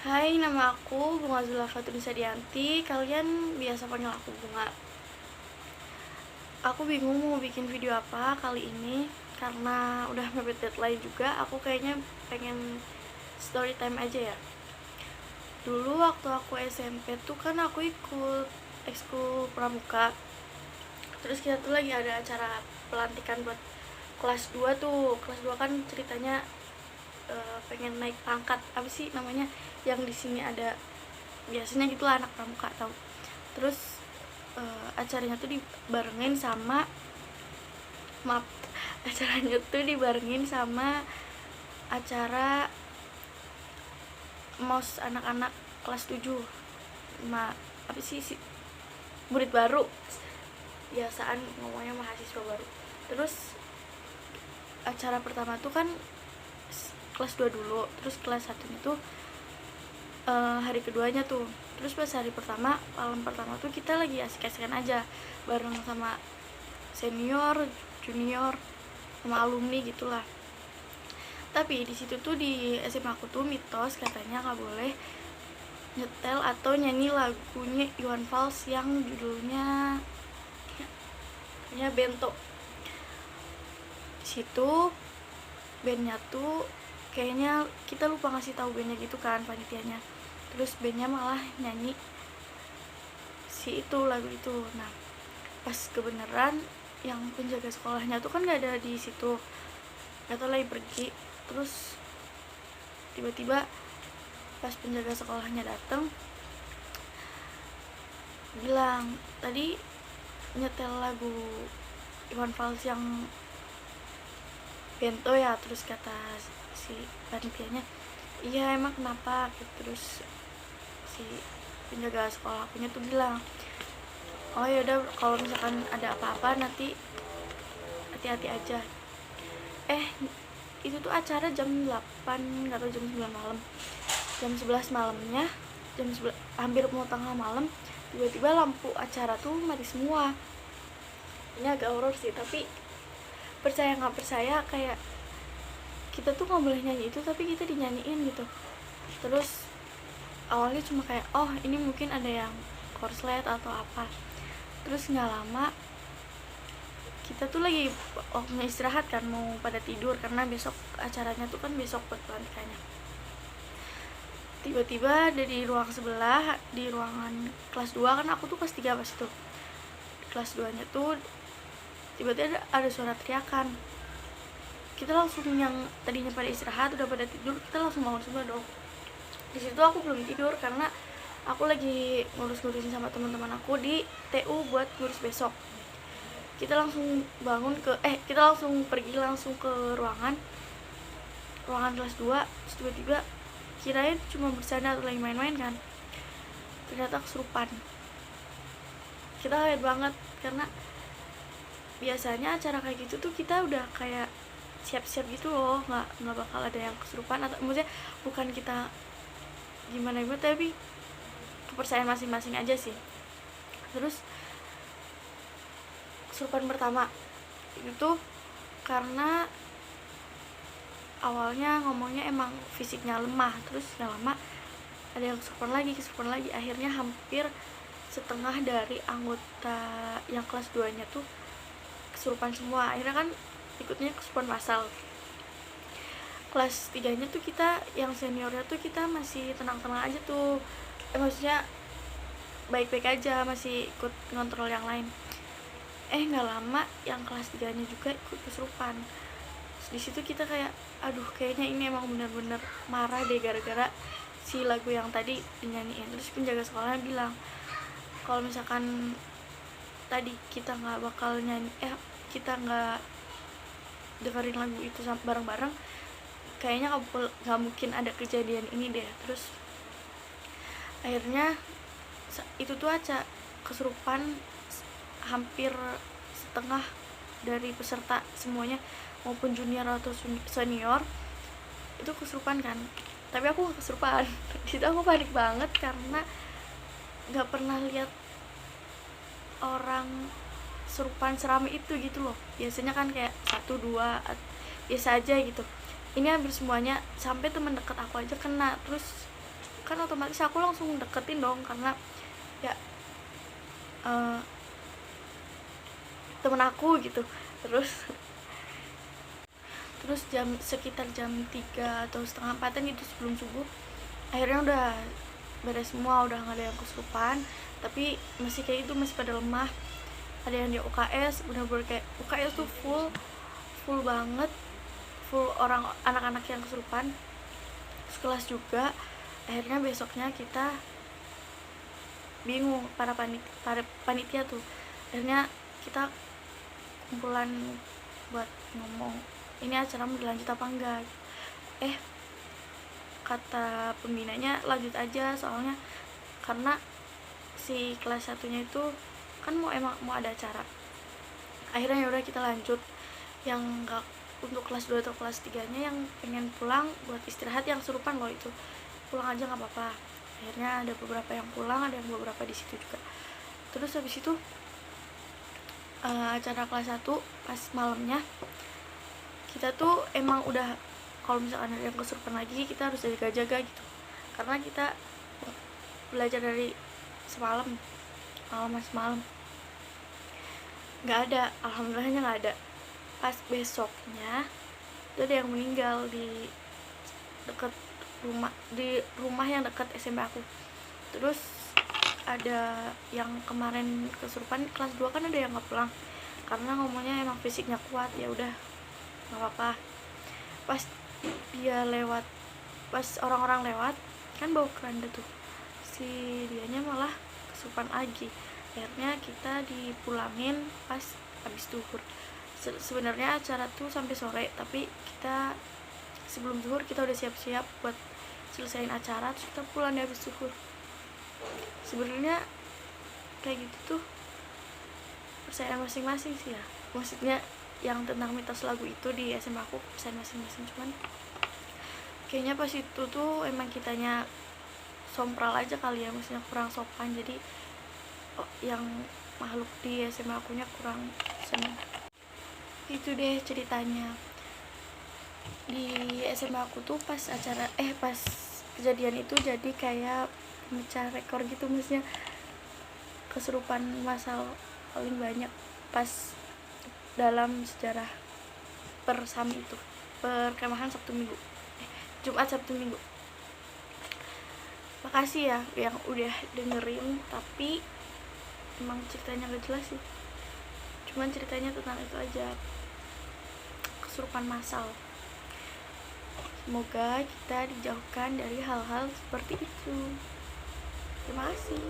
Hai, nama aku Bunga Zulfa Tunisadianti. Kalian biasa panggil aku Bunga. Aku bingung mau bikin video apa kali ini karena udah mepet deadline juga. Aku kayaknya pengen story time aja ya. Dulu waktu aku SMP tuh kan aku ikut ekskul pramuka. Terus kita tuh lagi ada acara pelantikan buat kelas 2 tuh. Kelas 2 kan ceritanya pengen naik pangkat, apa sih namanya, yang di sini ada biasanya gitulah anak pramuka tau. Terus acaranya tuh dibarengin sama maaf acaranya tuh dibarengin sama acara MOS anak-anak kelas 7. Apa sih murid baru, biasaan ngomongnya mahasiswa baru. Terus acara pertama tuh kan kelas 2 dulu, terus kelas 1-nya tuh hari keduanya tuh. Terus pas hari pertama, malam pertama tuh kita lagi asik-asikan aja bareng sama senior, junior, sama alumni gitulah. Tapi di situ tuh di SMA aku tuh mitos katanya nggak boleh nyetel atau nyanyi lagunya Iwan Fals yang judulnya Bento. Di situ bandnya tuh kayaknya kita lupa ngasih tahu bandnya gitu kan, panitianya. Terus bandnya malah nyanyi si itu lagu itu. Nah, pas kebenaran yang penjaga sekolahnya tuh kan nggak ada di situ, nggak tahu lagi pergi. Terus tiba-tiba pas penjaga sekolahnya datang bilang, tadi nyetel lagu Iwan Fals yang Bento ya. Terus kata si panitianya, iya emang kenapa gitu. Terus si penjaga sekolah akunya tuh bilang, oh yaudah kalau misalkan ada apa-apa nanti hati-hati aja. Itu tuh acara jam 8, nggak tahu jam 9 malam, jam 11 malamnya, jam 11, hampir mau tengah malam, tiba-tiba lampu acara tuh mati semua. Ini agak horor sih, tapi percaya nggak percaya kayak kita tuh nggak boleh nyanyi itu tapi kita dinyanyiin gitu. Terus awalnya cuma kayak, oh ini mungkin ada yang korslet atau apa. Terus nggak lama kita tuh lagi waktunya istirahat kan, mau pada tidur karena besok acaranya tuh kan besok buat pelantikannya. Tiba-tiba dari ruang sebelah, di ruangan kelas 2 kan aku tuh kelas 3 pas itu, kelas 2 nya tuh tiba-tiba ada suara teriakan. Kita langsung, yang tadinya pada istirahat udah pada tidur, kita langsung bangun semua dong. Di situ aku belum tidur karena aku lagi ngurus-ngurusin sama teman-teman aku di TU buat ngurus besok. Kita langsung kita langsung pergi langsung ke ruangan kelas 2. Terus tiba-tiba kirain cuma bercanda atau lagi main-main kan, ternyata kesurupan. Kita kaget banget karena biasanya acara kayak gitu tuh kita udah kayak siap-siap gitu loh, nggak bakal ada yang kesurupan. Atau maksudnya bukan kita gimana, tapi kepercayaan masing-masing aja sih. Terus kesurupan pertama itu tuh karena awalnya ngomongnya emang fisiknya lemah, terus gak lama ada yang kesurupan lagi. Akhirnya hampir setengah dari anggota yang kelas 2 nya tuh kesurupan semua. Akhirnya kan ikutnya kesurupan massal. Kelas 3 nya tuh kita yang seniornya tuh kita masih tenang-tenang aja tuh, maksudnya baik-baik aja, masih ikut ngontrol yang lain. Nggak lama yang kelas 3 nya juga ikut kesurupan. Di situ kita kayak, aduh kayaknya ini emang bener-bener marah deh gara-gara si lagu yang tadi dinyanyiin. Terus penjaga sekolahnya bilang, kalau misalkan tadi kita nggak bakal nyanyi, kita nggak dengerin lagu itu bareng-bareng, kayaknya nggak mungkin ada kejadian ini deh. Terus akhirnya itu tuh aja kesurupan hampir setengah dari peserta semuanya, maupun junior atau senior itu kesurupan kan. Tapi aku gak kesurupan. Di situ aku panik banget karena nggak pernah lihat orang kesurupan serame itu gitu loh. Biasanya kan kayak 1-2 biasa aja gitu. Ini hampir semuanya, sampai temen deket aku aja kena. Terus kan otomatis aku langsung deketin dong, karena ya temen aku gitu. Terus sekitar jam 3 atau setengah 4 gitu sebelum subuh, akhirnya udah beres semua, udah nggak ada yang kesurupan, tapi masih kayak itu, masih pada lemah. Ada yang di UKS, bener-bener kayak UKS tuh full banget, full orang, anak-anak yang kesurupan, sekelas juga. Akhirnya besoknya kita bingung, para panitia tuh, akhirnya kita kumpulan buat ngomong ini acara mau dilanjut apa enggak. Kata pembinanya lanjut aja, soalnya karena si kelas satunya itu kan emang mau ada acara. Akhirnya yaudah kita lanjut. Yang enggak, untuk kelas 2 atau kelas 3 nya yang pengen pulang buat istirahat, yang surupan loh itu, pulang aja nggak apa-apa. Akhirnya ada beberapa yang pulang, ada yang beberapa di situ juga. Terus habis itu acara kelas 1 pas malamnya kita tuh emang udah, kalau misalkan ada yang kesurupan lagi kita harus jaga-jaga gitu, karena kita belajar dari semalam, semalam nggak ada, alhamdulillahnya nggak ada. Pas besoknya itu ada yang meninggal di deket rumah, di rumah yang deket SMP aku. Terus ada yang kemarin kesurupan kelas 2 kan, ada yang nggak pulang karena ngomongnya emang fisiknya kuat, ya udah nggak apa-apa. Pas dia lewat, pas orang-orang lewat kan bawa keranda tuh, si dianya malah kesurupan lagi. Akhirnya kita dipulangin pas habis zuhur. Sebenarnya acara tuh sampai sore, tapi kita sebelum zuhur kita udah siap-siap buat selesaiin acara, terus kita pulang di habis zuhur. Sebenarnya kayak gitu tuh percayaan masing-masing sih ya, maksudnya yang tentang mitos lagu itu di SMA aku percayaan masing-masing. Cuman kayaknya pas itu tuh emang kitanya sompral aja kali ya, maksudnya kurang sopan, jadi yang makhluk di SMA akunya kurang seneng. Itu deh ceritanya di SMA aku tuh pas acara pas kejadian itu, jadi kayak pemecah rekor gitu, maksudnya kesurupan massal paling banyak pas dalam sejarah persami itu, perkemahan Jumat Sabtu Minggu. Makasih ya yang udah dengerin, tapi emang ceritanya gak jelas sih, cuman ceritanya tentang itu aja, kesurupan massal. Semoga kita dijauhkan dari hal-hal seperti itu. Terima kasih.